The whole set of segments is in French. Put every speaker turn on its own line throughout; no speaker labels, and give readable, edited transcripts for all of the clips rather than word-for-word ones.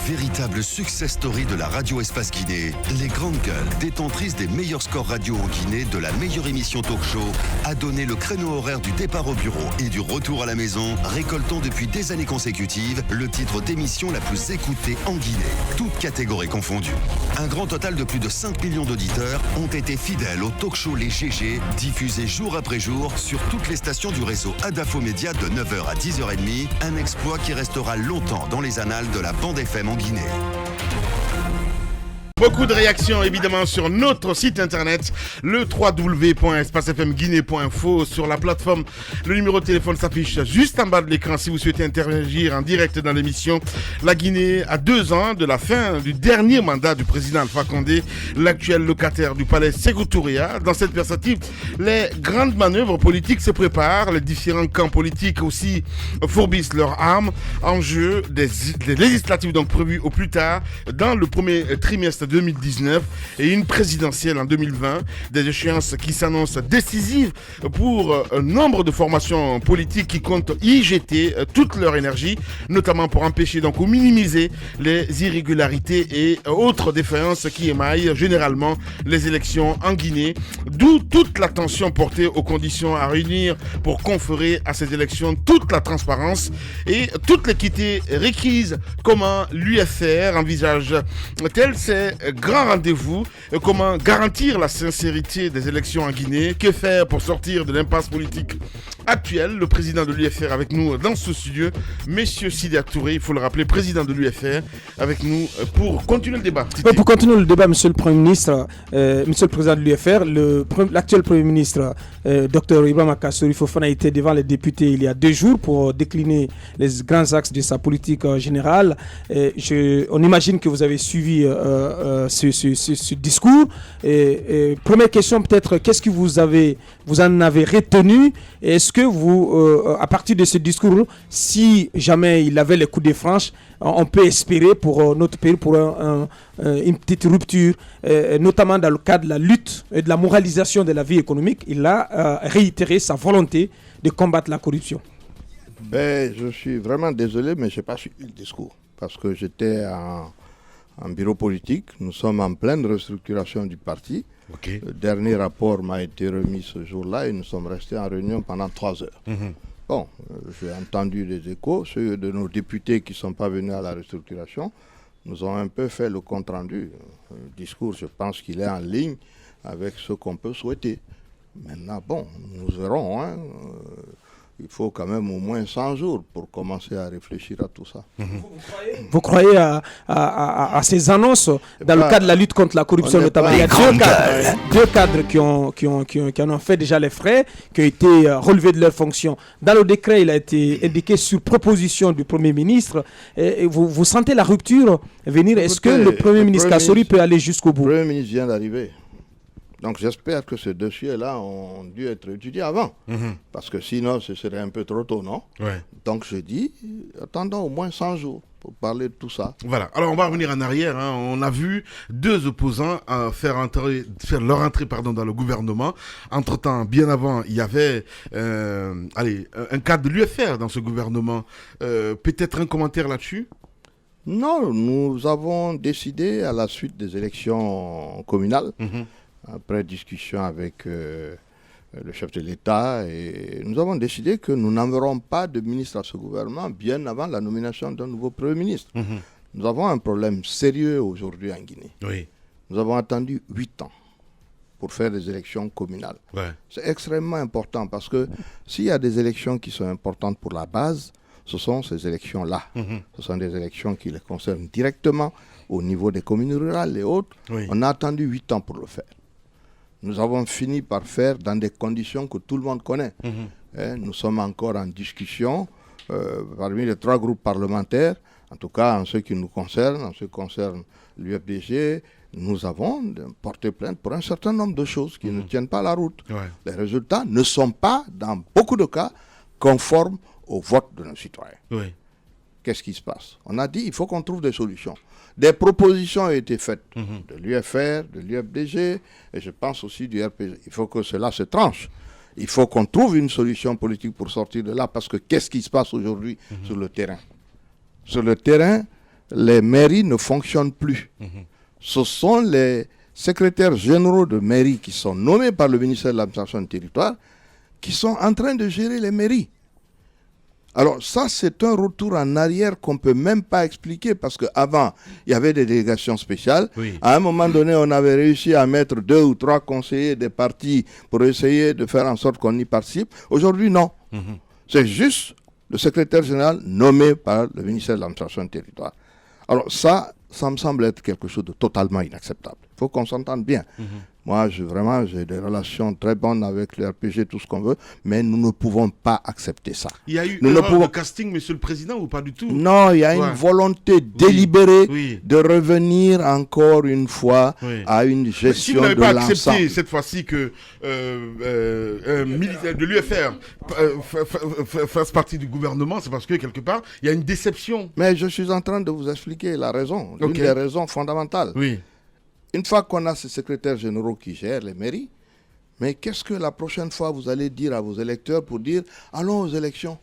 Véritable success story de la radio Espace Guinée, les grandes gueules, détentrices des meilleurs scores radio en Guinée de la meilleure émission talk show, a donné le créneau horaire du départ au bureau et du retour à la maison, récoltant depuis des années consécutives le titre d'émission la plus écoutée en Guinée, toutes catégories confondues. Un grand total de plus de 5 millions d'auditeurs ont été fidèles au talk show Les GG, diffusé jour après jour sur toutes les stations du réseau Adafo Média de 9h à 10h30, un exploit qui restera longtemps dans les annales de la bande FM en Guinée.
Beaucoup de réactions évidemment sur notre site internet, le www.espacefmguinée.info. Sur la plateforme, le numéro de téléphone s'affiche juste en bas de l'écran si vous souhaitez interagir en direct dans l'émission. La Guinée a 2 ans de la fin du dernier mandat du président Alpha Condé, l'actuel locataire du palais Sékou Touréa. Dans cette perspective, les grandes manœuvres politiques se préparent, les différents camps politiques aussi fourbissent leurs armes. Enjeu des législatives donc prévues au plus tard dans le premier trimestre 2019 et une présidentielle en 2020, des échéances qui s'annoncent décisives pour un nombre de formations politiques qui comptent y jeter toute leur énergie, notamment pour empêcher donc ou minimiser les irrégularités et autres défaillances qui émaillent généralement les élections en Guinée, d'où toute l'attention portée aux conditions à réunir pour conférer à ces élections toute la transparence et toute l'équité requise. Comment l'UFR envisage-t-elle ces grands rendez-vous? Comment garantir la sincérité des élections en Guinée? Que faire pour sortir de l'impasse politique actuelle? Le président de l'UFR avec nous dans ce studio, Monsieur Sidya Touré, il faut le rappeler, président de l'UFR, avec nous pour continuer le débat.
Pour continuer le débat, Monsieur le Premier ministre, Monsieur le président de l'UFR, l'actuel Premier ministre, Dr Ibrahima Kassory Fofana, était devant les députés il y a 2 jours pour décliner les grands axes de sa politique générale. On imagine que vous avez suivi ce discours. Première question peut-être, qu'est-ce que vous en avez retenu? Est-ce que vous, à partir de ce discours, si jamais il avait les coups de franche, on peut espérer pour notre pays, pour une petite rupture, notamment dans le cadre de la lutte et de la moralisation de la vie économique? Il a réitéré sa volonté de combattre la corruption.
Je suis vraiment désolé, mais je n'ai pas suivi le discours parce que j'étais en bureau politique. Nous sommes en pleine restructuration du parti.
Okay.
Le dernier rapport m'a été remis ce jour-là et nous sommes restés en réunion pendant 3 heures. Bon, j'ai entendu des échos, ceux de nos députés qui ne sont pas venus à la restructuration nous ont un peu fait le compte-rendu. Le discours, je pense qu'il est en ligne avec ce qu'on peut souhaiter. Maintenant, bon, nous verrons. Il faut quand même au moins 100 jours pour commencer à réfléchir à tout ça.
Vous croyez à ces annonces dans le cadre de la lutte contre la corruption notamment? Il y a 2 cadres qui en ont fait déjà les frais, qui ont été relevés de leurs fonctions. Dans le décret, il a été indiqué sur proposition du Premier ministre. Et vous sentez la rupture venir? Est-ce que le Premier ministre Kassory peut aller jusqu'au bout?
Le Premier ministre vient d'arriver. Donc j'espère que ces dossiers-là ont dû être étudiés avant. Parce que sinon, ce serait un peu trop tôt, non?
Ouais.
Donc je dis, attendons au moins 100 jours pour parler de tout ça.
Voilà, alors on va revenir en arrière. On a vu 2 opposants faire leur entrée dans le gouvernement. Entre-temps, bien avant, il y avait un cadre de l'UFR dans ce gouvernement. Peut-être un commentaire là-dessus?
Non, nous avons décidé à la suite des élections communales, après discussion avec le chef de l'État, et nous avons décidé que nous n'enverrons pas de ministre à ce gouvernement bien avant la nomination d'un nouveau Premier ministre. Nous avons un problème sérieux aujourd'hui en Guinée.
Oui.
Nous avons attendu 8 ans pour faire des élections communales.
Ouais.
C'est extrêmement important parce que s'il y a des élections qui sont importantes pour la base, ce sont ces élections-là. Ce sont des élections qui les concernent directement au niveau des communes rurales et autres.
Oui.
On a attendu 8 ans pour le faire. Nous avons fini par faire dans des conditions que tout le monde connaît. Nous sommes encore en discussion parmi les 3 groupes parlementaires, en tout cas en ce qui nous concerne, en ce qui concerne l'UFDG. Nous avons porté plainte pour un certain nombre de choses qui ne tiennent pas la route.
Ouais.
Les résultats ne sont pas, dans beaucoup de cas, conformes au vote de nos citoyens.
Oui.
Qu'est-ce qui se passe? On a dit qu'il faut qu'on trouve des solutions. Des propositions ont été faites de l'UFR, de l'UFDG et je pense aussi du RPG. Il faut que cela se tranche. Il faut qu'on trouve une solution politique pour sortir de là parce que qu'est-ce qui se passe aujourd'hui sur le terrain? Sur le terrain, les mairies ne fonctionnent plus. Ce sont les secrétaires généraux de mairie qui sont nommés par le ministère de l'administration du territoire qui sont en train de gérer les mairies. Alors ça, c'est un retour en arrière qu'on ne peut même pas expliquer parce qu'avant, il y avait des délégations spéciales. Oui. À un moment donné, on avait réussi à mettre 2 ou 3 conseillers des partis pour essayer de faire en sorte qu'on y participe. Aujourd'hui, non. C'est juste le secrétaire général nommé par le ministère de l'administration du territoire. Alors ça me semble être quelque chose de totalement inacceptable. Il faut qu'on s'entende bien. Moi, j'ai des relations très bonnes avec le RPG, tout ce qu'on veut, mais nous ne pouvons pas accepter ça.
Il y a eu un casting, Monsieur le Président, ou pas du tout?
Non, il y a une volonté délibérée de revenir encore une fois à une gestion de l'ensemble. Si vous n'avez pas accepté
cette fois-ci que un militaire de l'UFR fasse partie du gouvernement, c'est parce que quelque part, il y a une déception.
Mais je suis en train de vous expliquer la raison, l'une des raisons fondamentales.
Oui.
Une fois qu'on a ces secrétaires généraux qui gèrent les mairies, mais qu'est-ce que la prochaine fois vous allez dire à vos électeurs pour dire « allons aux élections ».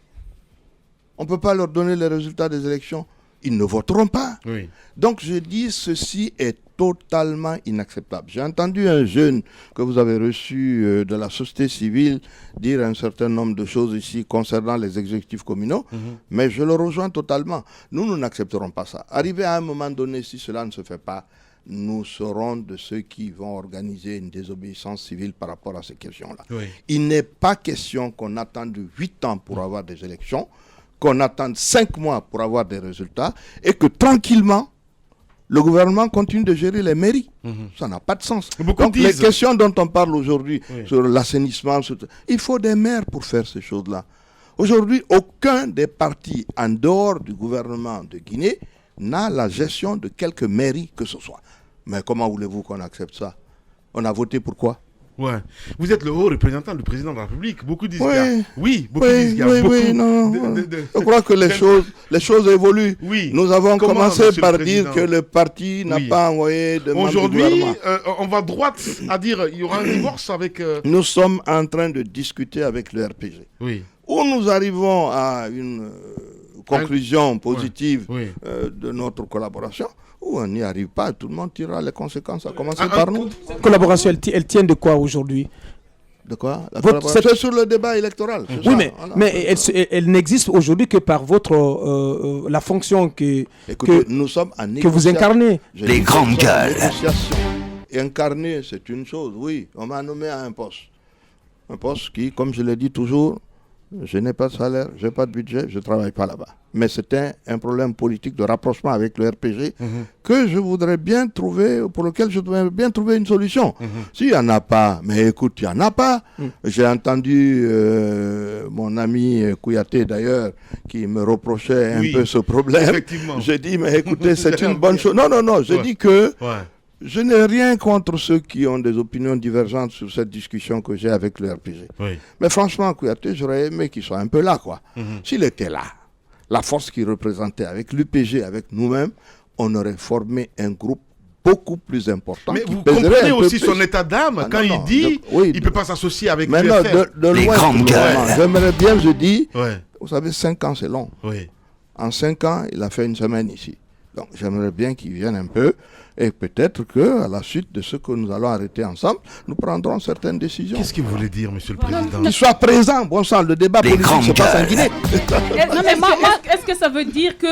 On ne peut pas leur donner les résultats des élections. Ils ne voteront pas. Oui. Donc je dis ceci est totalement inacceptable. J'ai entendu un jeune que vous avez reçu de la société civile dire un certain nombre de choses ici concernant les exécutifs communaux, mais je le rejoins totalement. Nous n'accepterons pas ça. Arrivé à un moment donné, si cela ne se fait pas, nous serons de ceux qui vont organiser une désobéissance civile par rapport à ces questions-là. Oui. Il n'est pas question qu'on attende 8 ans pour avoir des élections, qu'on attende 5 mois pour avoir des résultats, et que tranquillement, le gouvernement continue de gérer les mairies. Ça n'a pas de sens. Donc les questions dont on parle aujourd'hui, sur l'assainissement, il faut des maires pour faire ces choses-là. Aujourd'hui, aucun des partis en dehors du gouvernement de Guinée n'a la gestion de quelque mairie que ce soit. Mais comment voulez-vous qu'on accepte ça? On a voté pour quoi?
Ouais. Vous êtes le haut représentant du président de la République. Beaucoup disent Je
crois que les choses évoluent. Oui. Nous avons commencé par dire que le parti n'a pas envoyé de membre du gouvernement.
Aujourd'hui, on va droite à dire qu'il y aura un divorce avec...
Nous sommes en train de discuter avec le RPG. Oui. Où nous arrivons à une conclusion positive de notre collaboration, où on n'y arrive pas, tout le monde tirera les conséquences, à commencer par nous.
Cette collaboration, elle tient de quoi aujourd'hui?
De quoi? C'est sur le débat électoral.
Oui, mais elle n'existe aujourd'hui que par votre la fonction que
nous sommes en
que vous incarnez.
Les grandes gueules.
Incarner, c'est une chose, oui. On m'a nommé à un poste. Un poste qui, comme je l'ai dit toujours, je n'ai pas de salaire, je n'ai pas de budget, je ne travaille pas là-bas. Mais c'était un problème politique de rapprochement avec le RPG que je voudrais bien trouver, pour lequel je voudrais bien trouver une solution. S'il n'y en a pas, mais écoute, il n'y en a pas. J'ai entendu mon ami Kouyaté d'ailleurs, qui me reprochait un peu ce problème. J'ai dit, mais écoutez, c'est une bonne chose. Non, je dis que... Je n'ai rien contre ceux qui ont des opinions divergentes sur cette discussion que j'ai avec le RPG. Mais franchement, Kouyaté, j'aurais aimé qu'il soit un peu là, quoi. S'il était là, la force qu'il représentait avec l'UPG, avec nous-mêmes, on aurait formé un groupe beaucoup plus important.
Mais vous comprenez aussi son état d'âme quand il dit qu'il ne peut pas s'associer avec l'UFR.
Les grandes gueules. J'aimerais bien, je dis, vous savez, 5 ans, c'est long. En 5 ans, il a fait une semaine ici. Donc, j'aimerais bien qu'il vienne un peu. Et peut-être qu'à la suite de ce que nous allons arrêter ensemble, nous prendrons certaines décisions.
Qu'est-ce que vous voulez dire, Monsieur le Président?
Qu'il soit présent, bon sang, le débat politique se passe en Guinée.
Non, mais est-ce que ça veut dire que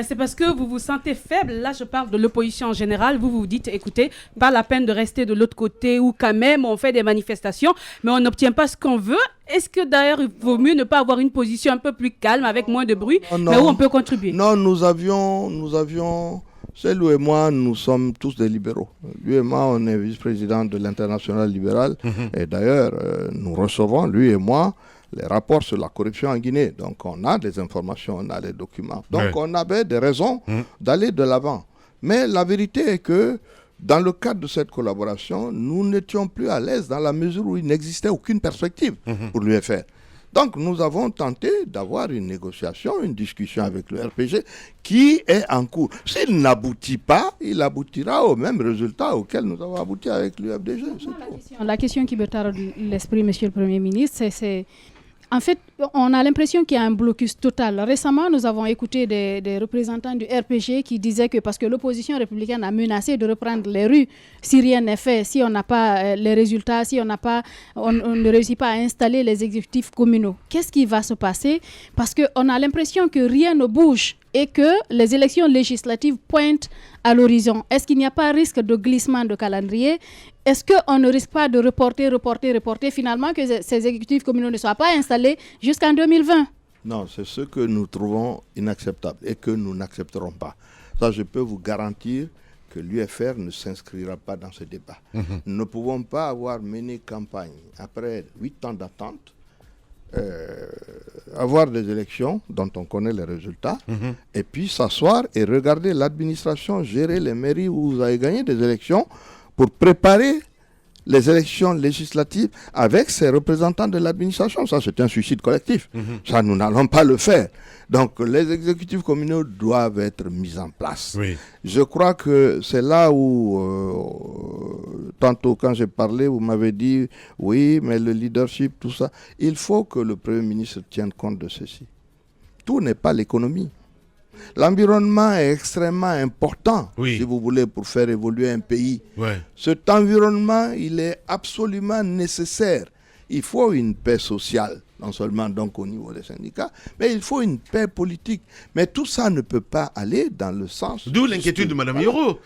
c'est parce que vous vous sentez faible? Là, je parle de l'opposition en général. Vous vous dites, écoutez, pas la peine de rester de l'autre côté ou quand même on fait des manifestations, mais on n'obtient pas ce qu'on veut. Est-ce que d'ailleurs, il vaut mieux ne pas avoir une position un peu plus calme, avec moins de bruit, mais où on peut contribuer?
Non, nous avions... C'est lui et moi, nous sommes tous des libéraux. Lui et moi, on est vice-président de l'Internationale libérale. Et d'ailleurs, nous recevons, lui et moi, les rapports sur la corruption en Guinée. Donc, on a des informations, on a les documents. Donc, on avait des raisons d'aller de l'avant. Mais la vérité est que, dans le cadre de cette collaboration, nous n'étions plus à l'aise dans la mesure où il n'existait aucune perspective pour l'UFR. Donc, nous avons tenté d'avoir une négociation, une discussion avec le RPG qui est en cours. S'il n'aboutit pas, il aboutira au même résultat auquel nous avons abouti avec l'UFDG.
La question qui me tarde l'esprit, Monsieur le Premier ministre, c'est
En fait, on a l'impression qu'il y a un blocus total. Récemment, nous avons écouté des représentants du RPG qui disaient que parce que l'opposition républicaine a menacé de reprendre les rues, si rien n'est fait, si on n'a pas les résultats, si on ne réussit pas à installer les exécutifs communaux, qu'est-ce qui va se passer? Parce qu'on a l'impression que rien ne bouge et que les élections législatives pointent à l'horizon. Est-ce qu'il n'y a pas risque de glissement de calendrier? Est-ce qu'on ne risque pas de reporter, finalement que ces exécutifs communaux ne soient pas installés jusqu'en 2020?
Non, c'est ce que nous trouvons inacceptable et que nous n'accepterons pas. Ça, je peux vous garantir que l'UFR ne s'inscrira pas dans ce débat. Nous ne pouvons pas avoir mené campagne après 8 ans d'attente, avoir des élections dont on connaît les résultats, et puis s'asseoir et regarder l'administration gérer les mairies où vous avez gagné des élections pour préparer les élections législatives avec ces représentants de l'administration. Ça, c'est un suicide collectif. Ça, nous n'allons pas le faire. Donc, les exécutifs communaux doivent être mis en place.
Oui.
Je crois que c'est là où, tantôt quand j'ai parlé, vous m'avez dit, oui, mais le leadership, tout ça, il faut que le Premier ministre tienne compte de ceci. Tout n'est pas l'économie. L'environnement est extrêmement important, si vous voulez, pour faire évoluer un pays.
Ouais.
Cet environnement, il est absolument nécessaire. Il faut une paix sociale, non seulement donc au niveau des syndicats, mais il faut une paix politique. Mais tout ça ne peut pas aller dans le sens...
D'où l'inquiétude de Mme Yoro,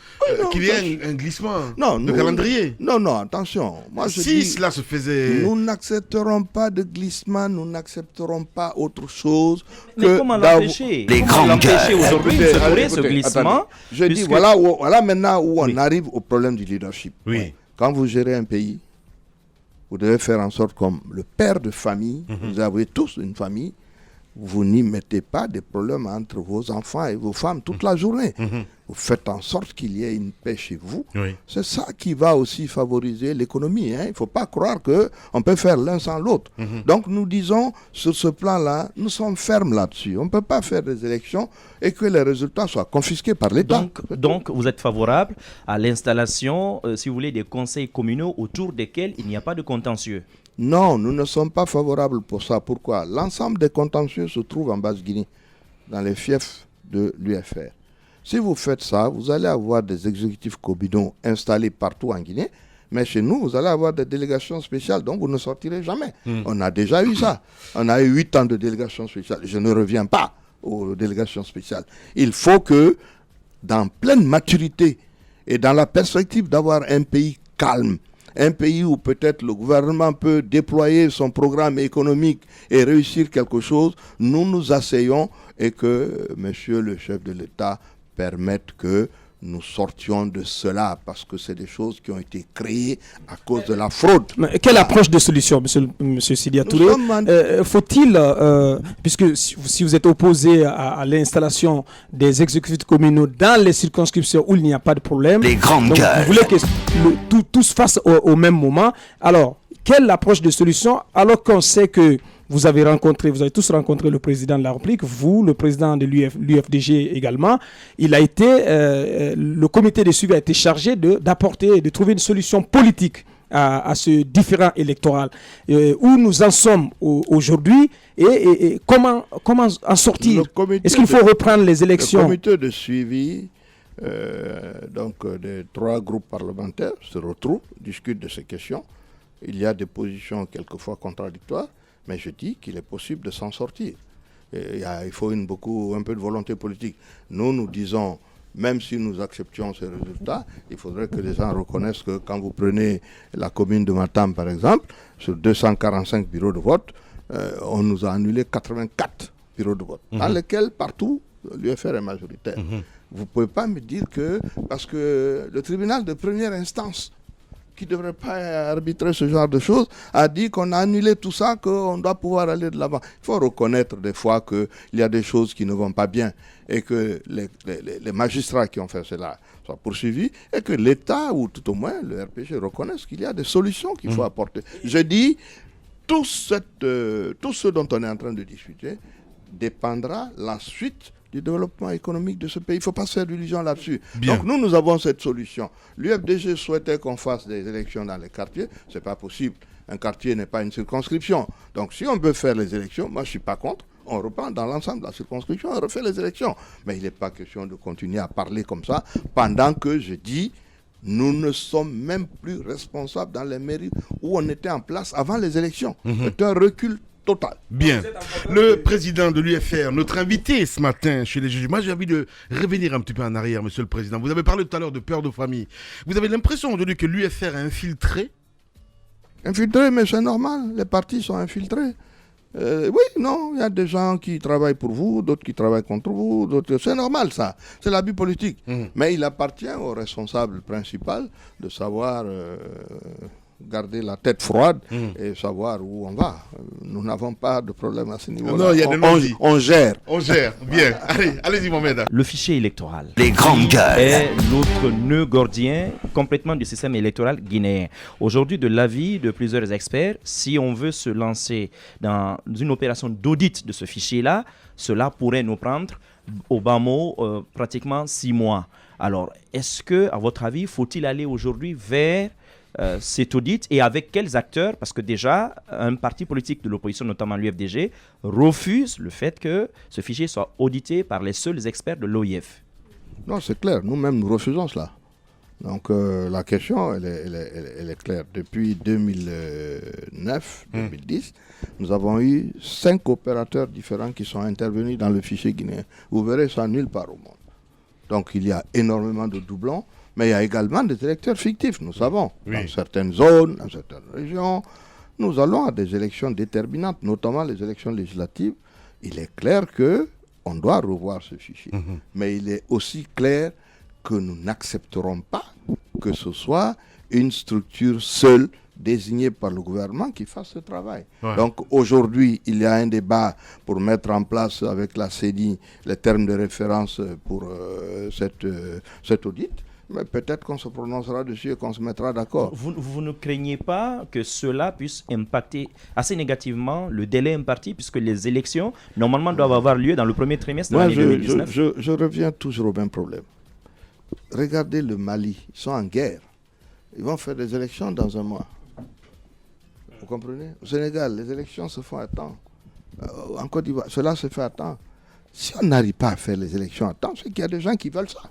qu'il y ait un glissement de calendrier.
Non, attention. Moi,
si cela se faisait...
Nous n'accepterons pas de glissement, nous n'accepterons pas autre chose
mais
que...
comment l'empêcher?
Les grands cœurs.
Aujourd'hui, ce glissement.
Je dis, voilà maintenant où on arrive au problème du leadership.
Oui.
Quand vous gérez un pays, vous devez faire en sorte, comme le père de famille, vous avez tous une famille, vous n'y mettez pas des problèmes entre vos enfants et vos femmes toute la journée. Vous faites en sorte qu'il y ait une paix chez vous.
Oui.
C'est ça qui va aussi favoriser l'économie. Il ne faut pas croire qu'on peut faire l'un sans l'autre. Donc nous disons, sur ce plan-là, nous sommes fermes là-dessus. On ne peut pas faire des élections et que les résultats soient confisqués par l'État.
Donc vous êtes favorable à l'installation, si vous voulez, des conseils communaux autour desquels il n'y a pas de contentieux?
Non, nous ne sommes pas favorables pour ça. Pourquoi? L'ensemble des contentieux se trouve en Basse-Guinée, dans les fiefs de l'UFR. Si vous faites ça, vous allez avoir des exécutifs communaux installés partout en Guinée, mais chez nous, vous allez avoir des délégations spéciales, donc vous ne sortirez jamais. On a déjà eu ça. On a eu 8 ans de délégations spéciales. Je ne reviens pas aux délégations spéciales. Il faut que, dans pleine maturité et dans la perspective d'avoir un pays calme, un pays où peut-être le gouvernement peut déployer son programme économique et réussir quelque chose, nous nous asseyons et que monsieur le chef de l'État permette que nous sortions de cela, parce que c'est des choses qui ont été créées à cause de la fraude.
Mais quelle approche de solution, monsieur Sidia Touré? Faut-il, puisque si vous êtes opposé à l'installation des exécutifs communaux dans les circonscriptions où il n'y a pas de problème,
les grandes
donc
gueules.
vous voulez que tout se fasse au même moment, alors quelle approche de solution, alors qu'on sait que vous avez tous rencontré le président de la République, vous, le président de l'UFDG également. Il a été, le comité de suivi a été chargé d'apporter, de trouver une solution politique à ce différend électoral. Où nous en sommes aujourd'hui et comment en sortir? Est-ce qu'il faut reprendre les élections?
Le comité de suivi des 3 groupes parlementaires se retrouve, discute de ces questions. Il y a des positions quelquefois contradictoires, mais je dis qu'il est possible de s'en sortir. Il faut un peu de volonté politique. Nous disons, même si nous acceptions ces résultats, il faudrait que les gens reconnaissent que quand vous prenez la commune de Matam, par exemple, sur 245 bureaux de vote, on nous a annulé 84 bureaux de vote, dans lesquels, partout, l'UFR est majoritaire. Vous ne pouvez pas me dire que, parce que le tribunal de première instance, qui ne devrait pas arbitrer ce genre de choses, a dit qu'on a annulé tout ça, qu'on doit pouvoir aller de l'avant. Il faut reconnaître des fois qu'il y a des choses qui ne vont pas bien et que les magistrats qui ont fait cela soient poursuivis et que l'État, ou tout au moins le RPG, reconnaisse qu'il y a des solutions qu'il faut apporter. Je dis, tout ce dont on est en train de discuter dépendra la suite du développement économique de ce pays. Il ne faut pas se faire d'illusions là-dessus.
Bien.
Donc nous avons cette solution. L'UFDG souhaitait qu'on fasse des élections dans les quartiers. Ce n'est pas possible. Un quartier n'est pas une circonscription. Donc si on veut faire les élections, moi je ne suis pas contre. On reprend dans l'ensemble de la circonscription, on refait les élections. Mais il n'est pas question de continuer à parler comme ça pendant que je dis nous ne sommes même plus responsables dans les mairies où on était en place avant les élections. C'est un recul total.
Bien. Le président de l'UFR, notre invité ce matin chez les juges. Moi, j'ai envie de revenir un petit peu en arrière, monsieur le président. Vous avez parlé tout à l'heure de peur de famille. Vous avez l'impression aujourd'hui que l'UFR a infiltré?
Infiltré, mais c'est normal. Les partis sont infiltrés. Oui, non, il y a des gens qui travaillent pour vous, d'autres qui travaillent contre vous, d'autres... C'est normal ça, c'est l'abus politique. Mais il appartient au responsable principal de savoir garder la tête froide et savoir où on va. Nous n'avons pas de problème à ce niveau-là.
Non, il y a des
on gère.
On gère, bien. Allez-y, Mohamed.
Le fichier électoral
Les grandes gueules.
est notre nœud gordien complètement du système électoral guinéen. Aujourd'hui, de l'avis de plusieurs experts, si on veut se lancer dans une opération d'audit de ce fichier-là, cela pourrait nous prendre, au bas mot, pratiquement 6 mois. Alors, est-ce que, à votre avis, faut-il aller aujourd'hui vers cet audit et avec quels acteurs? Parce que déjà, un parti politique de l'opposition, notamment l'UFDG, refuse le fait que ce fichier soit audité par les seuls experts de l'OIF.
Non, c'est clair, nous-mêmes nous refusons cela. Donc la question, elle est claire. Depuis 2009-2010, nous avons eu 5 opérateurs différents qui sont intervenus dans le fichier guinéen. Vous verrez ça nulle part au monde. Donc il y a énormément de doublons. Mais il y a également des électeurs fictifs, nous savons. Oui. Dans certaines zones, dans certaines régions, nous allons à des élections déterminantes, notamment les élections législatives. Il est clair qu'on doit revoir ce fichier. Mais il est aussi clair que nous n'accepterons pas que ce soit une structure seule désignée par le gouvernement qui fasse ce travail. Ouais. Donc aujourd'hui, il y a un débat pour mettre en place avec la CENI les termes de référence pour cet audit. Mais peut-être qu'on se prononcera dessus et qu'on se mettra d'accord.
Vous ne craignez pas que cela puisse impacter assez négativement le délai imparti, puisque les élections, normalement, doivent avoir lieu dans le premier trimestre de l'année 2019?
Je reviens toujours au même problème. Regardez le Mali, ils sont en guerre. Ils vont faire des élections dans un mois. Vous comprenez? Au Sénégal, les élections se font à temps. En Côte d'Ivoire, cela se fait à temps. Si on n'arrive pas à faire les élections à temps, c'est qu'il y a des gens qui veulent ça.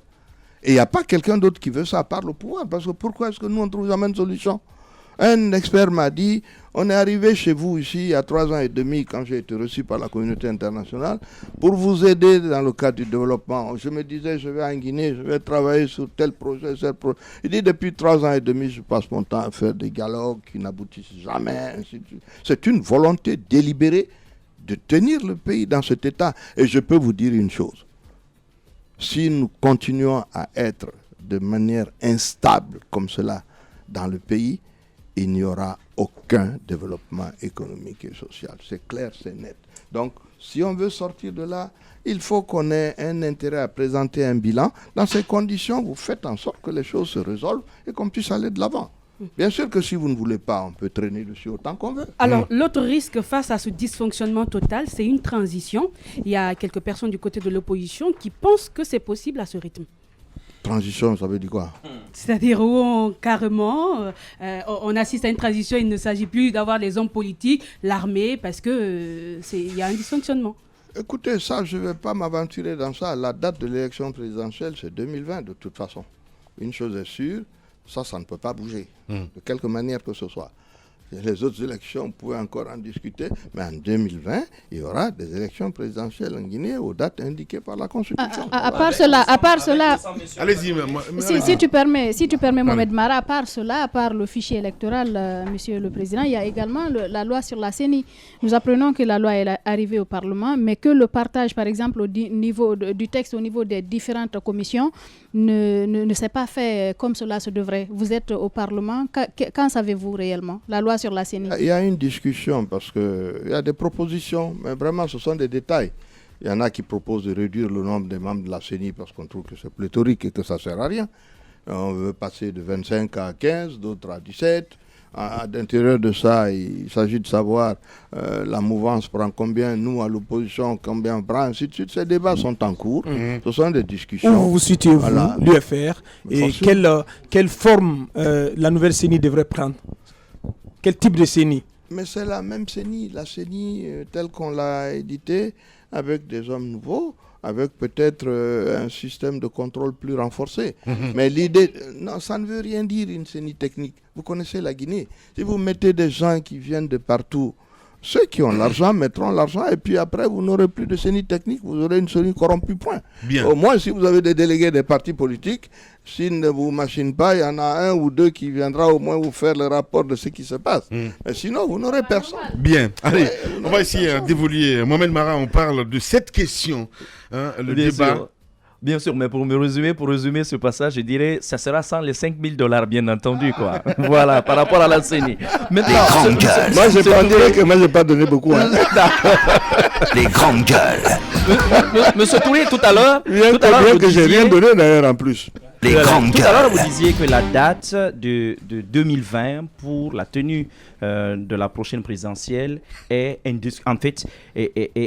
Et il n'y a pas quelqu'un d'autre qui veut ça à part le pouvoir. Parce que pourquoi est-ce que nous, on ne trouve jamais une solution? Un expert m'a dit, on est arrivé chez vous ici il y a 3 ans et demi, quand j'ai été reçu par la communauté internationale, pour vous aider dans le cadre du développement. Je me disais, je vais en Guinée, je vais travailler sur tel projet, tel projet. Il dit, depuis 3 ans et demi, je passe mon temps à faire des dialogues qui n'aboutissent jamais. C'est une volonté délibérée de tenir le pays dans cet état. Et je peux vous dire une chose. Si nous continuons à être de manière instable comme cela dans le pays, il n'y aura aucun développement économique et social. C'est clair, c'est net. Donc, si on veut sortir de là, il faut qu'on ait un intérêt à présenter un bilan. Dans ces conditions, vous faites en sorte que les choses se résolvent et qu'on puisse aller de l'avant. Bien sûr que si vous ne voulez pas, on peut traîner dessus autant qu'on veut.
Alors, l'autre risque face à ce dysfonctionnement total, c'est une transition. Il y a quelques personnes du côté de l'opposition qui pensent que c'est possible à ce rythme.
Transition, ça veut dire quoi?
C'est-à-dire où carrément, on assiste à une transition, il ne s'agit plus d'avoir les hommes politiques, l'armée, parce qu'il y a un dysfonctionnement.
Écoutez, ça, je ne vais pas m'aventurer dans ça. La date de l'élection présidentielle, c'est 2020 de toute façon. Une chose est sûre, ça ne peut pas bouger, de quelque manière que ce soit. Les autres élections, on pouvait encore en discuter, mais en 2020, il y aura des élections présidentielles en Guinée aux dates indiquées par la Constitution.
À part cela,
allez-y.
Si tu permets, Mohamed Mara, à part cela, à part le fichier électoral, Monsieur le Président, il y a également la loi sur la CENI. Nous apprenons que la loi est arrivée au Parlement, mais que le partage, par exemple, au niveau du texte au niveau des différentes commissions ne s'est pas fait comme cela se devrait. Vous êtes au Parlement, qu'en savez-vous réellement? La loi sur la CENI.
Il y a une discussion parce qu'il y a des propositions, mais vraiment ce sont des détails. Il y en a qui proposent de réduire le nombre des membres de la CENI parce qu'on trouve que c'est pléthorique et que ça ne sert à rien. On veut passer de 25 à 15, d'autres à 17. À l'intérieur de ça, il s'agit de savoir la mouvance prend combien, nous à l'opposition, combien on prend, ainsi de suite. Ces débats sont en cours. Ce sont des discussions.
Où vous situez-vous, voilà, l'UFR, et quelle forme la nouvelle CENI devrait prendre? Quel type de CENI?
Mais c'est la même CENI, la CENI telle qu'on l'a éditée, avec des hommes nouveaux, avec peut-être un système de contrôle plus renforcé. Mais l'idée, non, ça ne veut rien dire une CENI technique. Vous connaissez la Guinée. Si vous mettez des gens qui viennent de partout, ceux qui ont l'argent mettront l'argent et puis après vous n'aurez plus de CENI technique, vous aurez une CENI corrompue, point.
Bien.
Au moins si vous avez des délégués des partis politiques, s'ils ne vous machinent pas, il y en a un ou deux qui viendra au moins vous faire le rapport de ce qui se passe. Mais sinon vous n'aurez personne.
Bien, allez, on va essayer d'évoluer. Mohamed Mara, on parle de cette question, le
Bien
débat.
sûr. Bien sûr, mais pour résumer ce passage, je dirais ça sera sans les $5,000, bien entendu, quoi. Voilà, par rapport à la CENI. Maintenant,
Moi je pas dire que moi j'ai pas donné beaucoup. Hein.
Les grandes gueules.
Monsieur Touré, tout à l'heure,
Bien que j'ai rien donné d'ailleurs en plus.
Les grandes
tout à l'heure,
gueules.
vous disiez que la date de 2020 pour la tenue de la prochaine présidentielle est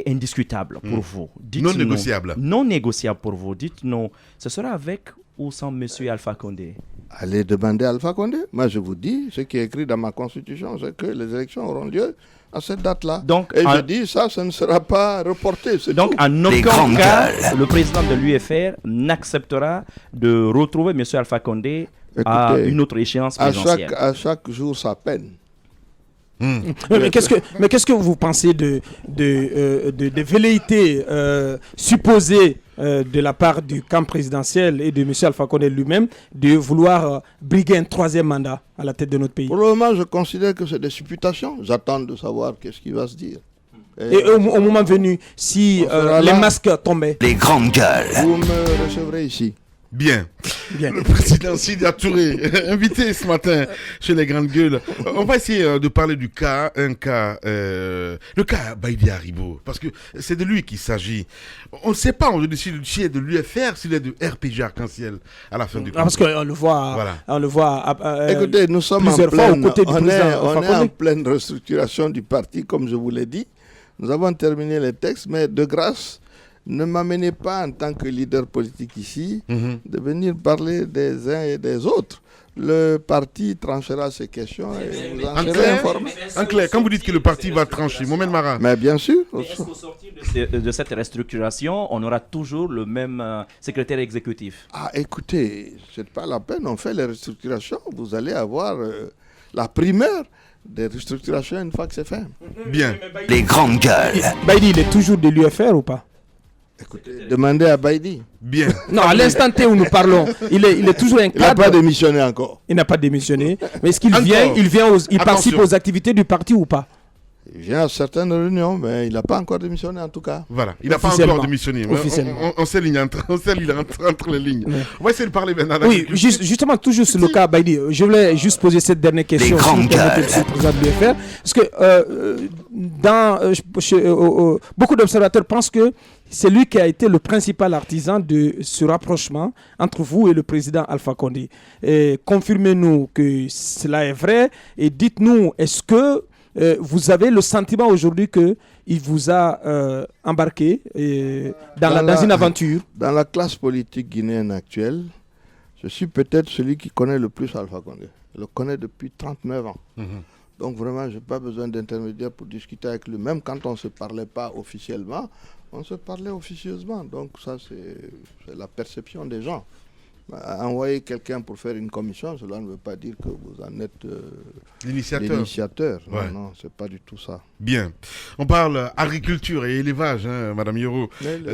indiscutable pour vous.
Non négociable.
Non négociable pour vous. Dites-nous, ce sera avec ou sans M. Alpha Condé?
Allez demander à Alpha Condé. Moi je vous dis, ce qui est écrit dans ma constitution, c'est que les élections auront lieu à cette date-là.
Donc,
et je dis ça ne sera pas reporté.
Donc,
tout.
en
Les
aucun
grandes
cas,
gueules.
le président de l'UFR n'acceptera de retrouver M. Alpha Condé à
Écoutez,
une autre échéance
à
présidentielle.
chaque jour sa peine.
Mais qu'est-ce que vous pensez de velléités supposées de la part du camp présidentiel et de M. Alpha Condé lui-même de vouloir briguer un troisième mandat à la tête de notre pays?
Pour le moment, je considère que c'est des supputations. J'attends de savoir qu'est-ce qui va se dire.
Et au moment venu, si
on sera
les
là.
masques tombaient?
Les grandes gueules.
Vous me recevrez ici.
Bien.
Bien.
Le président Sidia Touré, invité ce matin chez les grandes gueules. On va essayer de parler du cas, le cas Baïdi Haribo, parce que c'est de lui qu'il s'agit. On ne sait pas aujourd'hui s'il est de l'UFR, s'il est de RPG Arc-en-Ciel à la fin du compte.
Parce qu'on le voit,
Voilà.
on le voit
Écoutez, nous sommes en
plusieurs fois
pleine,
aux côtés du président
on
Alpha
est en
Condé.
pleine restructuration du parti, comme je vous l'ai dit. Nous avons terminé les textes, mais de grâce, ne m'amenez pas en tant que leader politique ici de venir parler des uns et des autres. Le parti tranchera ces questions et vous en serez informés.
En clair, quand vous dites que le parti va trancher, Mohamed Mara,
Mais bien sûr.
Est-ce qu'au sortir de cette restructuration, on aura toujours le même secrétaire exécutif?
Ah, écoutez, c'est pas la peine, on fait les restructurations. Vous allez avoir la primeur des restructurations une fois que c'est fait.
bien.
Les grandes gueules.
Baïdi, il est toujours de l'UFR ou pas?
Écoutez, demandez à Baïdi.
Bien.
Non, à l'instant T où nous parlons, il est toujours un
Il n'a
cadre.
pas démissionné encore.
Il n'a pas démissionné. Mais est-ce qu'il
Encore.
vient, il participe
Attention.
aux activités du parti ou pas?
Il vient à certaines réunions, mais il n'a pas encore démissionné en tout cas.
Voilà, il n'a pas
Officiellement.
encore démissionné.
Officiellement.
On s'aligne entre les lignes.
Ouais.
On va essayer de parler maintenant.
Oui,
d'agriculture.
justement, toujours sur le cas Baïdi, je voulais juste poser cette dernière question.
Les
si vous
grandes
permettez,
gueules.
monsieur le président de l'UFR. Parce que beaucoup d'observateurs pensent que c'est lui qui a été le principal artisan de ce rapprochement entre vous et le président Alpha Condé. Et confirmez-nous que cela est vrai et dites-nous, est-ce que vous avez le sentiment aujourd'hui qu'il vous a embarqué dans une aventure?
Dans la classe politique guinéenne actuelle, je suis peut-être celui qui connaît le plus Alpha Condé. Je le connais depuis 39 ans. Donc vraiment, je n'ai pas besoin d'intermédiaire pour discuter avec lui. Même quand on ne se parlait pas officiellement, on se parlait officieusement. Donc ça, c'est la perception des gens. Envoyer quelqu'un pour faire une commission, cela ne veut pas dire que vous en êtes l'initiateur.
Ouais.
Non, c'est pas du tout ça.
Bien. On parle agriculture et élevage, Madame Yoro,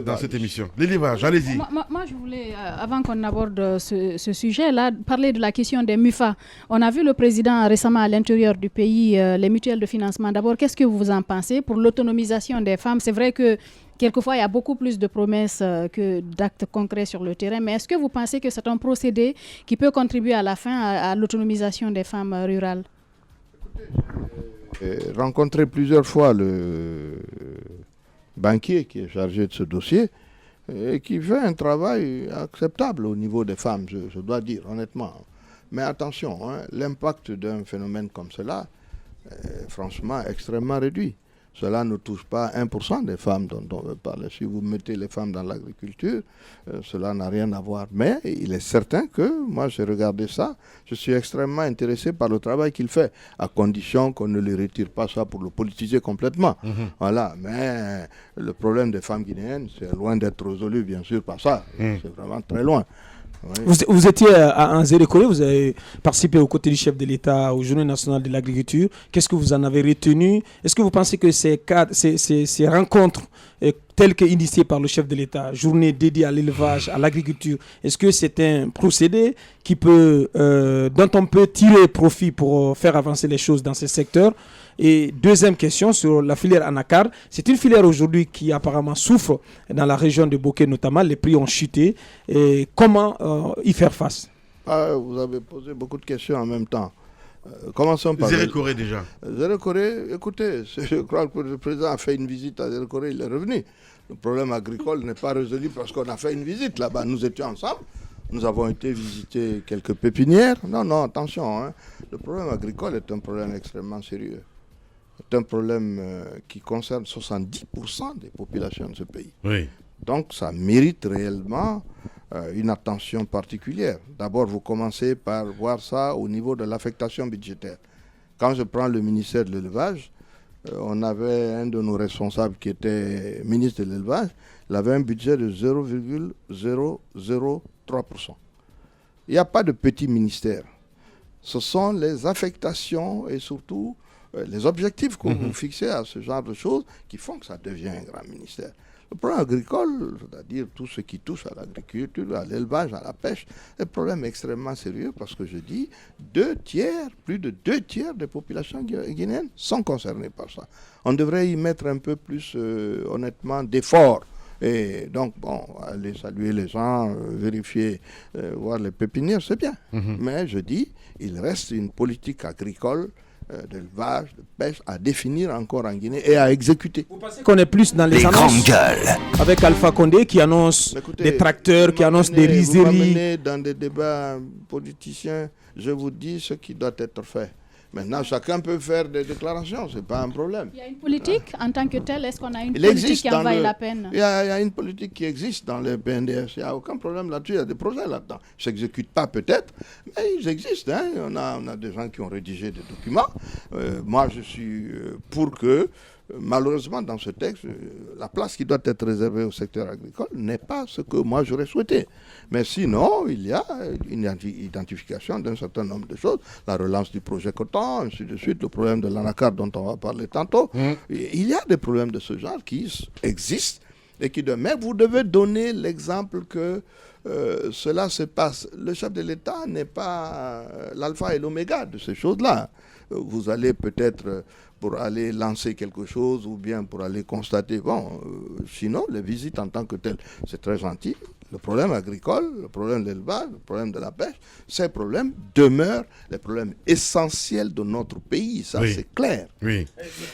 dans cette émission. L'élevage, allez-y.
Moi, je voulais, avant qu'on aborde ce sujet-là, parler de la question des MUFA. On a vu le président récemment à l'intérieur du pays, les mutuelles de financement. D'abord, qu'est-ce que vous en pensez pour l'autonomisation des femmes? C'est vrai que quelquefois, il y a beaucoup plus de promesses que d'actes concrets sur le terrain. Mais est-ce que vous pensez que c'est un procédé qui peut contribuer à la fin à l'autonomisation des femmes rurales?
J'ai rencontré plusieurs fois le banquier qui est chargé de ce dossier et qui fait un travail acceptable au niveau des femmes, je dois dire honnêtement. Mais attention, l'impact d'un phénomène comme cela est franchement extrêmement réduit. Cela ne touche pas 1% des femmes dont on veut parler. Si vous mettez les femmes dans l'agriculture, cela n'a rien à voir. Mais il est certain que, moi j'ai regardé ça, je suis extrêmement intéressé par le travail qu'il fait, à condition qu'on ne lui retire pas ça pour le politiser complètement. Voilà, mais le problème des femmes guinéennes, c'est loin d'être résolu, bien sûr, par ça. C'est vraiment très loin. Oui.
Vous étiez à Nzérékoré, vous avez participé aux côtés du chef de l'État aux Journées nationales de l'agriculture. Qu'est-ce que vous en avez retenu? Est-ce que vous pensez que ces rencontres telles qu'initiées par le chef de l'État, journée dédiée à l'élevage, à l'agriculture, est-ce que c'est un procédé dont on peut tirer profit pour faire avancer les choses dans ces secteurs? Et deuxième question sur la filière anacarde. C'est une filière aujourd'hui qui apparemment souffre dans la région de Bokeh notamment. Les prix ont chuté. Et comment y faire face?
Vous avez posé beaucoup de questions en même temps. Commençons par...
Nzérékoré déjà.
Nzérékoré, écoutez, je crois que le président a fait une visite à Nzérékoré, il est revenu. Le problème agricole n'est pas résolu parce qu'on a fait une visite là-bas. Nous étions ensemble. Nous avons été visiter quelques pépinières. Non, attention. Hein. Le problème agricole est un problème extrêmement sérieux. C'est un problème qui concerne 70% des populations de ce pays.
Oui.
Donc ça mérite réellement une attention particulière. D'abord, vous commencez par voir ça au niveau de l'affectation budgétaire. Quand je prends le ministère de l'élevage, on avait un de nos responsables qui était ministre de l'élevage, il avait un budget de 0,003%. Il n'y a pas de petit ministère. Ce sont les affectations et surtout les objectifs que vous fixez à ce genre de choses qui font que ça devient un grand ministère. Le problème agricole, c'est-à-dire tout ce qui touche à l'agriculture, à l'élevage, à la pêche, est un problème extrêmement sérieux parce que je dis, plus de 2 tiers des populations guinéennes sont concernées par ça. On devrait y mettre un peu plus, honnêtement, d'efforts. Et donc, aller saluer les gens, vérifier, voir les pépinières, c'est bien. Mais je dis, il reste une politique agricole d'élevage, de pêche à définir encore en Guinée et à exécuter.
Vous pensez qu'on est plus dans les annonces avec Alpha Condé qui annonce des tracteurs, qui annonce des rizeries?
Vous m'amenez dans des débats politiciens, je vous dis ce qui doit être fait. Maintenant, chacun peut faire des déclarations, ce n'est pas un problème.
Il y a une politique en tant que telle, est-ce qu'on a une politique qui en vaille la peine?
Il y a une politique qui existe dans les PNDS, il n'y a aucun problème là-dessus, il y a des projets là-dedans. Ils ne s'exécutent pas peut-être, mais ils existent. Hein. On a des gens qui ont rédigé des documents. Moi, je suis pour que, malheureusement, dans ce texte, la place qui doit être réservée au secteur agricole n'est pas ce que moi j'aurais souhaité. Mais sinon, il y a une identification d'un certain nombre de choses. La relance du projet coton, ainsi de suite, le problème de l'anacarde dont on va parler tantôt. Il y a des problèmes de ce genre qui existent et qui demeurent. Mais vous devez donner l'exemple que cela se passe. Le chef de l'État n'est pas l'alpha et l'oméga de ces choses-là. Vous allez peut-être pour aller lancer quelque chose ou bien pour aller constater. Sinon, les visites en tant que telles, c'est très gentil. Le problème agricole, le problème de l'élevage, le problème de la pêche, ces problèmes demeurent les problèmes essentiels de notre pays. Ça, c'est clair.
Oui.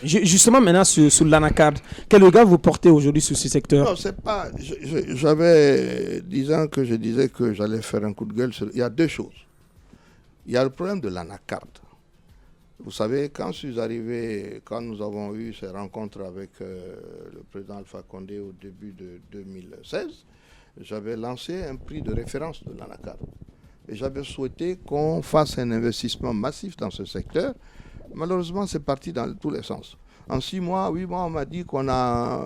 Justement, maintenant, sur l'anacarde, quel regard vous portez aujourd'hui sur ce secteur?
Non, c'est pas... J'avais 10 ans que je disais que j'allais faire un coup de gueule. Il y a deux choses. Il y a le problème de l'anacarde. Vous savez, quand nous avons eu ces rencontres avec le président Alpha Condé au début de 2016, j'avais lancé un prix de référence de l'anacarde. Et j'avais souhaité qu'on fasse un investissement massif dans ce secteur. Malheureusement, c'est parti dans tous les sens. En 6 mois, 8 mois, on m'a dit qu'on a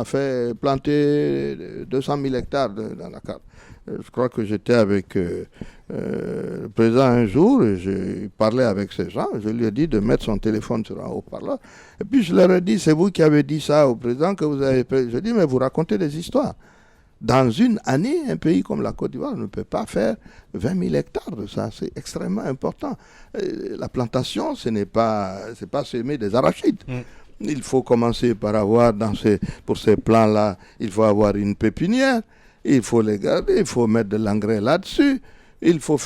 fait planter 200 000 hectares d'anacarde. Je crois que j'étais avec le président un jour, et j'ai parlé avec ces gens, je lui ai dit de mettre son téléphone sur un haut-parleur. Et puis je leur ai dit, c'est vous qui avez dit ça au président que vous avez... Je dis, mais vous racontez des histoires. Dans une année, un pays comme la Côte d'Ivoire ne peut pas faire 20 000 hectares de ça. C'est extrêmement important. La plantation, ce n'est pas semer des arachides. Il faut commencer par avoir, pour ces plants-là, il faut avoir une pépinière. Il faut les garder, il faut mettre de l'engrais là-dessus. Il faut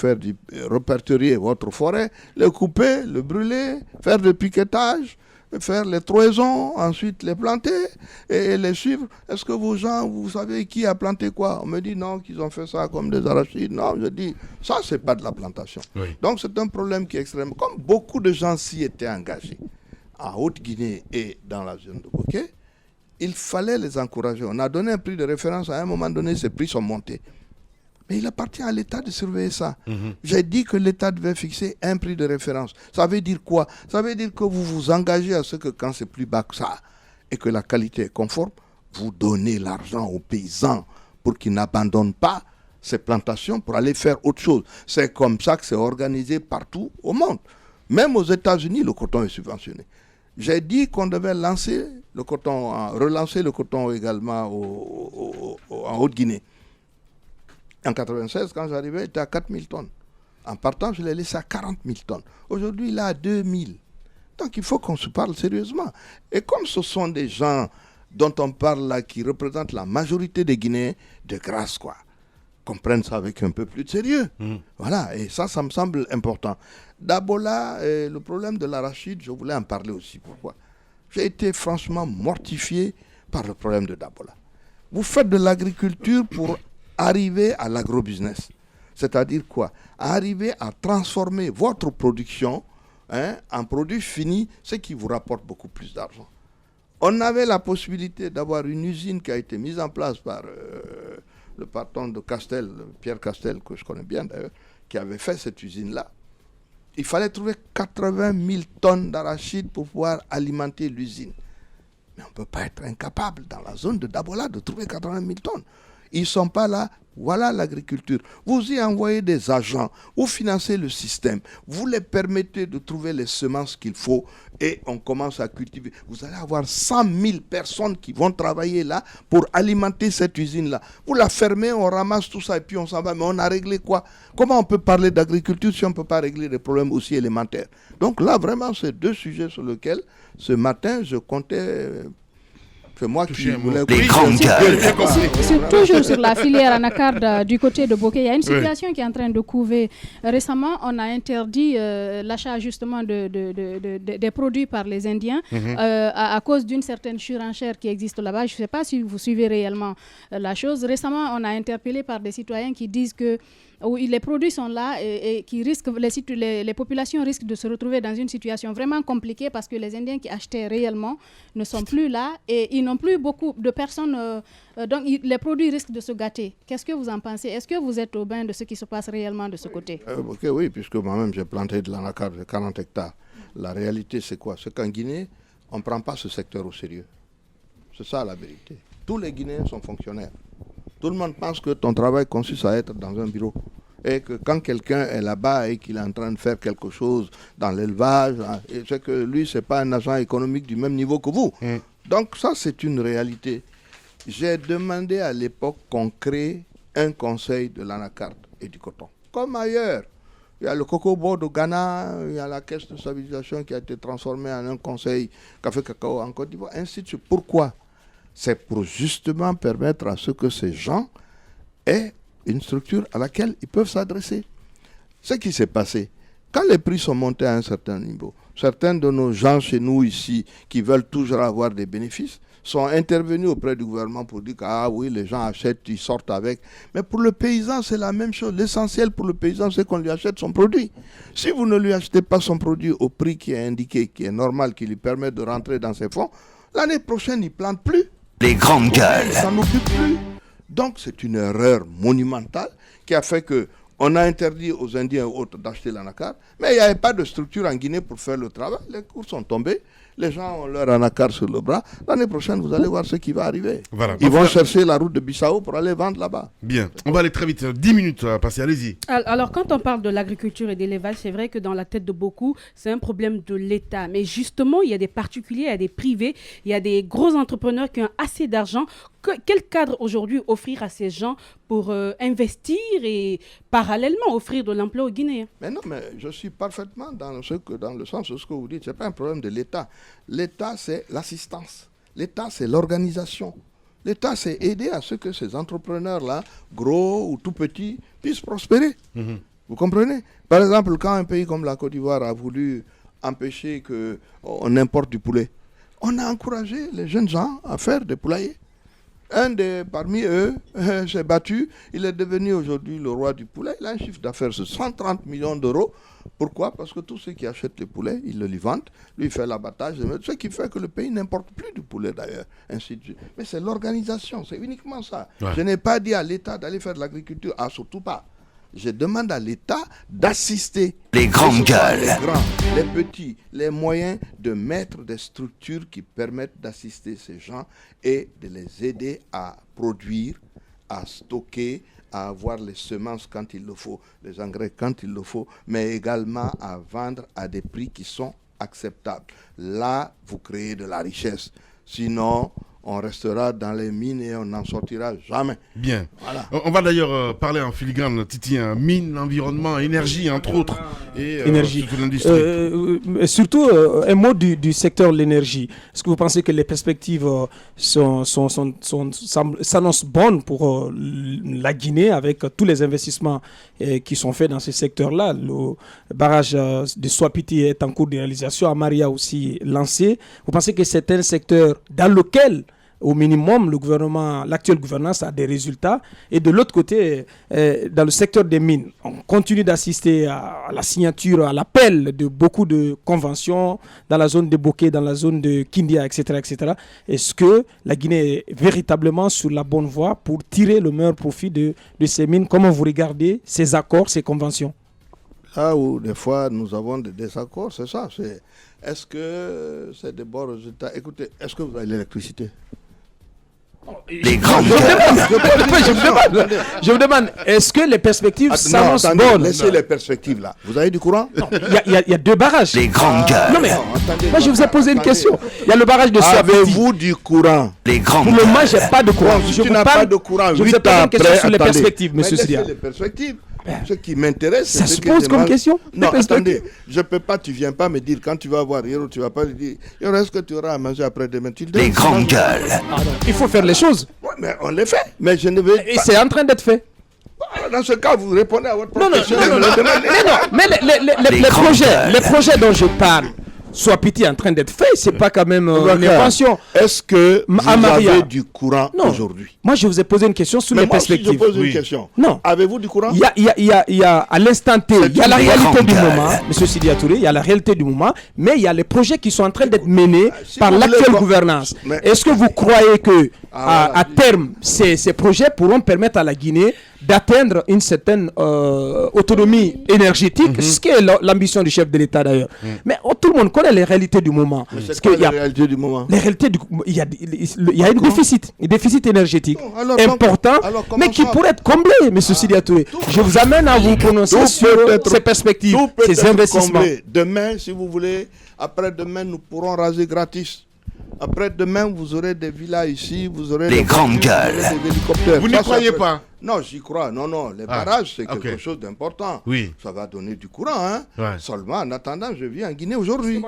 répertorier votre forêt, le couper, le brûler, faire le piquetage, faire les troisons, ensuite les planter et les suivre. Est-ce que vous savez qui a planté quoi? On me dit non, qu'ils ont fait ça comme des arachides. Non, je dis, ça, c'est pas de la plantation. Oui. Donc, c'est un problème qui est extrême. Comme beaucoup de gens s'y étaient engagés, en Haute-Guinée et dans la zone de Bokeh, il fallait les encourager. On a donné un prix de référence, à un moment donné, ces prix sont montés. Mais il appartient à l'État de surveiller ça. J'ai dit que l'État devait fixer un prix de référence. Ça veut dire quoi? Ça veut dire que vous vous engagez à ce que quand c'est plus bas que ça et que la qualité est conforme, vous donnez l'argent aux paysans pour qu'ils n'abandonnent pas ces plantations pour aller faire autre chose. C'est comme ça que c'est organisé partout au monde. Même aux États-Unis, le coton est subventionné. J'ai dit qu'on devait lancer le coton, relancer le coton également en Haute-Guinée. En 1996, quand j'arrivais, il était à 4 000 tonnes. En partant, je l'ai laissé à 40 000 tonnes. Aujourd'hui, il est à 2 000. Donc, il faut qu'on se parle sérieusement. Et comme ce sont des gens dont on parle là, qui représentent la majorité des Guinéens, de grâce, quoi, qu'on prenne ça avec un peu plus de sérieux. Voilà, et ça me semble important. D'Abola, le problème de l'arachide, je voulais en parler aussi. Pourquoi? J'ai été franchement mortifié par le problème de Dabola. Vous faites de l'agriculture pour arriver à l'agrobusiness. C'est-à-dire quoi? Arriver à transformer votre production en produit fini, ce qui vous rapporte beaucoup plus d'argent. On avait la possibilité d'avoir une usine qui a été mise en place par le patron de Castel, Pierre Castel, que je connais bien d'ailleurs, qui avait fait cette usine-là. Il fallait trouver 80 000 tonnes d'arachide pour pouvoir alimenter l'usine. Mais on ne peut pas être incapable dans la zone de Dabola de trouver 80 000 tonnes. Ils ne sont pas là. Voilà l'agriculture. Vous y envoyez des agents, vous financez le système, vous les permettez de trouver les semences qu'il faut et on commence à cultiver. Vous allez avoir 100 000 personnes qui vont travailler là pour alimenter cette usine-là. Vous la fermez, on ramasse tout ça et puis on s'en va. Mais on a réglé quoi? Comment on peut parler d'agriculture si on ne peut pas régler des problèmes aussi élémentaires? Donc là, vraiment, c'est deux sujets sur lesquels ce matin, je comptais... C'est moi qui voulais...
Les grandes gueules.
Toujours sur la filière anacarde du côté de Bokeh, il y a une situation qui est en train de couver. Récemment, on a interdit l'achat justement des produits par les Indiens à cause d'une certaine surenchère qui existe là-bas. Je ne sais pas si vous suivez réellement la chose. Récemment, on a interpellé par des citoyens qui disent que les produits sont là et qui risquent, les populations risquent de se retrouver dans une situation vraiment compliquée parce que les Indiens qui achetaient réellement ne sont plus là et ils n'ont plus beaucoup de personnes, donc les produits risquent de se gâter. Qu'est-ce que vous en pensez? Est-ce que vous êtes au bain de ce qui se passe réellement de ce côté?
Oui, puisque moi-même j'ai planté de l'anacarde de 40 hectares. La réalité c'est quoi? C'est qu'en Guinée, on ne prend pas ce secteur au sérieux. C'est ça la vérité. Tous les Guinéens sont fonctionnaires. Tout le monde pense que ton travail consiste à être dans un bureau. Et que quand quelqu'un est là-bas et qu'il est en train de faire quelque chose dans l'élevage, c'est que lui, ce n'est pas un agent économique du même niveau que vous. Donc ça, c'est une réalité. J'ai demandé à l'époque qu'on crée un conseil de l'anacarde et du coton. Comme ailleurs. Il y a le Cocobo de Ghana, il y a la caisse de stabilisation qui a été transformée en un conseil café-cacao en Côte d'Ivoire, ainsi de suite. Pourquoi? C'est pour justement permettre à ce que ces gens aient une structure à laquelle ils peuvent s'adresser. Ce qui s'est passé, quand les prix sont montés à un certain niveau, certains de nos gens chez nous ici, qui veulent toujours avoir des bénéfices, sont intervenus auprès du gouvernement pour dire que ah oui, les gens achètent, ils sortent avec. Mais pour le paysan, c'est la même chose. L'essentiel pour le paysan, c'est qu'on lui achète son produit. Si vous ne lui achetez pas son produit au prix qui est indiqué, qui est normal, qui lui permet de rentrer dans ses fonds, l'année prochaine, il ne plante plus.
Les grandes gueules.
Ça n'occupe plus. Donc c'est une erreur monumentale qui a fait qu'on a interdit aux Indiens et autres d'acheter l'anacarde, mais il n'y avait pas de structure en Guinée pour faire le travail. Les cours sont tombés, les gens ont leur anacarde sur le bras. L'année prochaine, vous allez voir ce qui va arriver.
Voilà.
Ils vont chercher la route de Bissau pour aller vendre là-bas.
Bien, on va aller très vite, 10 minutes à passer, allez-y.
Alors, quand on parle de l'agriculture et d'élevage, c'est vrai que dans la tête de beaucoup, c'est un problème de l'État. Mais justement, il y a des particuliers, il y a des privés, il y a des gros entrepreneurs qui ont assez d'argent. Quel cadre aujourd'hui offrir à ces gens pour investir et parallèlement offrir de l'emploi aux Guinéens?
Mais non, mais je suis parfaitement dans le sens de ce que vous dites. Ce n'est pas un problème de l'État. L'État, c'est l'assistance. L'État, c'est l'organisation. L'État, c'est aider à ce que ces entrepreneurs-là, gros ou tout petits, puissent prospérer. Vous comprenez? Par exemple, quand un pays comme la Côte d'Ivoire a voulu empêcher qu'on importe du poulet, on a encouragé les jeunes gens à faire des poulaillers. Parmi eux s'est battu. Il est devenu aujourd'hui le roi du poulet. Il a un chiffre d'affaires de 130 millions d'euros. Pourquoi? Parce que tous ceux qui achètent le poulet, ils le lui vendent. Lui, il fait l'abattage. Ce qui fait que le pays n'importe plus du poulet d'ailleurs. Ainsi de suite. Mais c'est l'organisation. C'est uniquement ça. Ouais. Je n'ai pas dit à l'État d'aller faire de l'agriculture. Ah, surtout pas. Je demande à l'État d'assister
les grandes gueules,
les grands, les petits, les moyens, de mettre des structures qui permettent d'assister ces gens et de les aider à produire, à stocker, à avoir les semences quand il le faut, les engrais quand il le faut, mais également à vendre à des prix qui sont acceptables. Là, vous créez de la richesse. Sinon, on restera dans les mines et on n'en sortira jamais.
Bien. Voilà. On va d'ailleurs parler en filigrane, Titi, mine, environnement, énergie, entre autres. Et
énergie.
Surtout l'industrie.
Surtout, un mot du secteur de l'énergie. Est-ce que vous pensez que les perspectives s'annoncent bonnes pour la Guinée avec tous les investissements qui sont faits dans ce secteur-là? Le barrage de Swapiti est en cours de réalisation. Amaria aussi lancé. Vous pensez que c'est un secteur dans lequel au minimum, l'actuelle gouvernance a des résultats. Et de l'autre côté, dans le secteur des mines, on continue d'assister à la signature, à l'appel de beaucoup de conventions dans la zone de Bokeh, dans la zone de Kindia, etc., etc. Est-ce que la Guinée est véritablement sur la bonne voie pour tirer le meilleur profit de ces mines? Comment vous regardez ces accords, ces conventions?
Là où des fois nous avons des désaccords, c'est ça. Est-ce que c'est des bons résultats? Écoutez, est-ce que vous avez l'électricité?
Les grandes
Je vous demande, est-ce que les perspectives s'annoncent bonnes?
Laissez les perspectives là. Vous avez du courant?
Il y a deux barrages.
Les grandes gueules.
Non mais, moi je vous ai posé une question. Il y a le barrage de Swapiti.
Avez-vous du courant?
Les grandes
gueules. Pour le moment, je n'ai pas de courant.
Si tu n'as pas de courant,
je vous ai posé une question sur les perspectives, monsieur Sidia.
Laissez les perspectives. Ce qui m'intéresse,
ça se pose comme question.
Non, attendez, je peux pas, tu viens pas me dire quand tu vas voir Hiro, tu vas pas lui dire Hiro, est-ce que tu auras à manger après-demain?
Les grandes gueules.
Il faut faire les choses.
Ouais, mais on les fait. Mais je ne veux pas.
Et c'est en train d'être fait.
Dans ce cas, vous répondez à votre question.
Mais les projets dont je parle, Swapiti est en train d'être fait, c'est pas quand même une invention.
Est-ce que vous avez du courant aujourd'hui?
Moi, je vous ai posé une question sur les perspectives.
Je pose une question.
Non.
Avez-vous du courant?
Il y a à l'instant T, il y a la réalité du moment, M. Sidia Touré, il y a la réalité du moment, mais il y a les projets qui sont en train d'être menés par l'actuelle gouvernance. Est-ce que vous croyez que à terme, ces projets pourront permettre à la Guinée d'atteindre une certaine autonomie énergétique, ce qui est l'ambition du chef de l'État d'ailleurs. Mais tout le monde connaît les réalités du moment.
C'est quoi les réalités du moment?
Les réalités il y a un déficit énergétique important, mais qui pourrait être comblé, M. Sidia Touré. Je vous amène à vous prononcer sur ces perspectives, ces investissements.
Demain, si vous voulez, après-demain, nous pourrons raser gratis. Après-demain, vous aurez des villas ici, vous aurez
des grandes gueules.
Des hélicoptères.
Vous n'y croyez pas?
Non, j'y crois. Non. Les barrages, c'est quelque chose d'important.
Oui.
Ça va donner du courant. Hein? Ouais. Seulement, en attendant, je vis en Guinée aujourd'hui.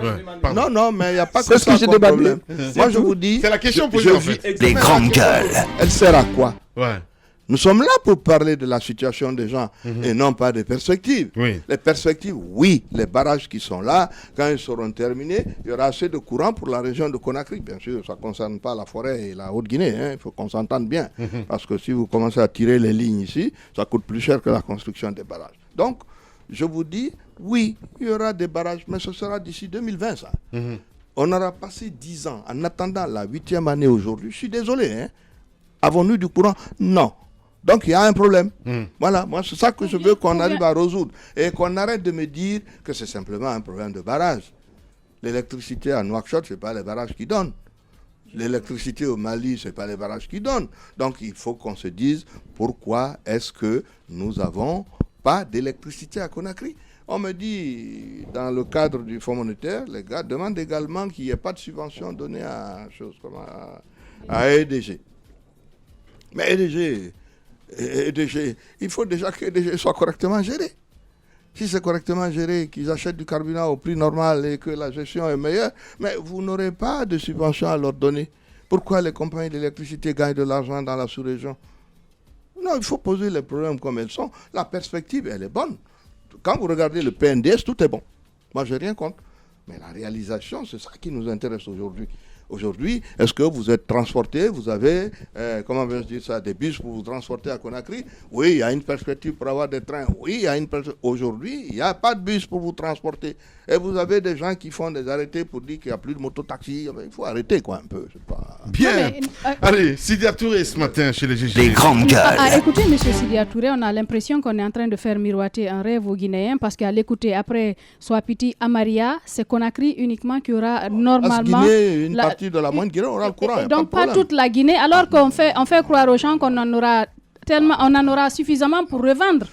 Non, mais il n'y a pas que ça comme problème. Moi, je vous dis...
C'est la question posée, en fait.
Les grandes gueules.
Elle sert à quoi?
Ouais.
Nous sommes là pour parler de la situation des gens et non pas des perspectives. Oui. Les perspectives, oui, les barrages qui sont là, quand ils seront terminés, il y aura assez de courant pour la région de Conakry. Bien sûr, ça ne concerne pas la forêt et la Haute-Guinée, hein. Il faut qu'on s'entende bien. Parce que si vous commencez à tirer les lignes ici, ça coûte plus cher que la construction des barrages. Donc, je vous dis, oui, il y aura des barrages, mais ce sera d'ici 2020, ça. On aura passé 10 ans en attendant la 8e année aujourd'hui. Je suis désolé, hein. Avons-nous du courant? Non. Donc il y a un problème. Voilà, moi c'est ça que je veux qu'on arrive à résoudre. Et qu'on arrête de me dire que c'est simplement un problème de barrage. L'électricité à Nouakchott, ce n'est pas les barrages qui donnent. L'électricité au Mali, ce n'est pas les barrages qui donnent. Donc il faut qu'on se dise pourquoi est-ce que nous n'avons pas d'électricité à Conakry. On me dit, dans le cadre du Fonds monétaire, les gars demandent également qu'il n'y ait pas de subvention donnée à EDG. Mais EDG, il faut déjà que EDG soit correctement géré. Si c'est correctement géré, qu'ils achètent du carburant au prix normal et que la gestion est meilleure, mais vous n'aurez pas de subvention à leur donner. Pourquoi les compagnies d'électricité gagnent de l'argent dans la sous-région? Non, il faut poser les problèmes comme elles sont. La perspective, elle est bonne. Quand vous regardez le PNDS, tout est bon. Moi, je n'ai rien contre. Mais la réalisation, c'est ça qui nous intéresse aujourd'hui. Aujourd'hui, est-ce que vous êtes transporté, vous avez, comment vais-je dire ça, des bus pour vous transporter à Conakry? Oui, il y a une perspective pour avoir des trains. Oui, il y a une perspective. Aujourd'hui, il n'y a pas de bus pour vous transporter. Et vous avez des gens qui font des arrêtés pour dire qu'il n'y a plus de mototaxi. Il faut arrêter quoi un peu. Pas...
Bien. Allez, Sidia Touré ce matin chez les GG.
Les grandes gueules.
Écoutez, M. Sidia Touré, on a l'impression qu'on est en train de faire miroiter un rêve aux Guinéens parce qu'à l'écouter, après Swapiti, Amaria, c'est Conakry uniquement qui aura normalement...
Guinée, une partie de la moindre Guinée aura le courant.
Donc pas toute la Guinée, alors qu'on fait croire aux gens qu'on en aura tellement, on en aura suffisamment pour revendre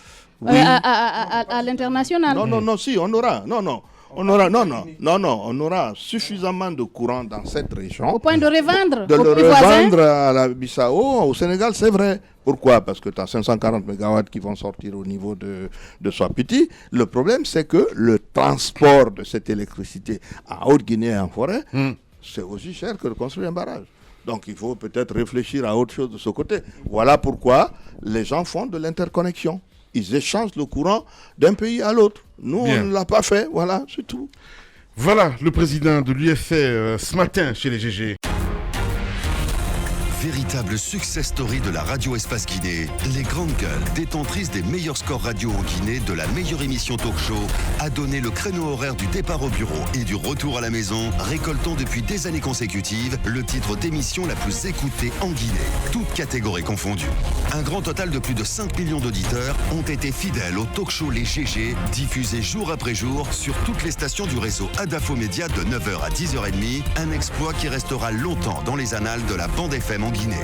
à l'international.
Non, si, on aura. On aura suffisamment de courant dans cette région.
Au point de revendre
de le revendre à la Bissau, au Sénégal, c'est vrai. Pourquoi? Parce que tu as 540 MW qui vont sortir au niveau de Swapiti. Le problème, c'est que le transport de cette électricité en Haute-Guinée et en forêt, c'est aussi cher que de construire un barrage. Donc il faut peut-être réfléchir à autre chose de ce côté. Voilà pourquoi les gens font de l'interconnexion. Ils échangent le courant d'un pays à l'autre. Nous, on ne l'a pas fait. Voilà, c'est tout.
Voilà le président de l'UFR ce matin chez les GG.
Véritable success story de la radio Espace Guinée, les grandes gueules, détentrices des meilleurs scores radio en Guinée de la meilleure émission talk show, a donné le créneau horaire du départ au bureau et du retour à la maison, récoltant depuis des années consécutives le titre d'émission la plus écoutée en Guinée, toutes catégories confondues. Un grand total de plus de 5 millions d'auditeurs ont été fidèles au talk show Les GG, diffusé jour après jour sur toutes les stations du réseau Adafo Média de 9h à 10h30, un exploit qui restera longtemps dans les annales de la bande FM en Guinée.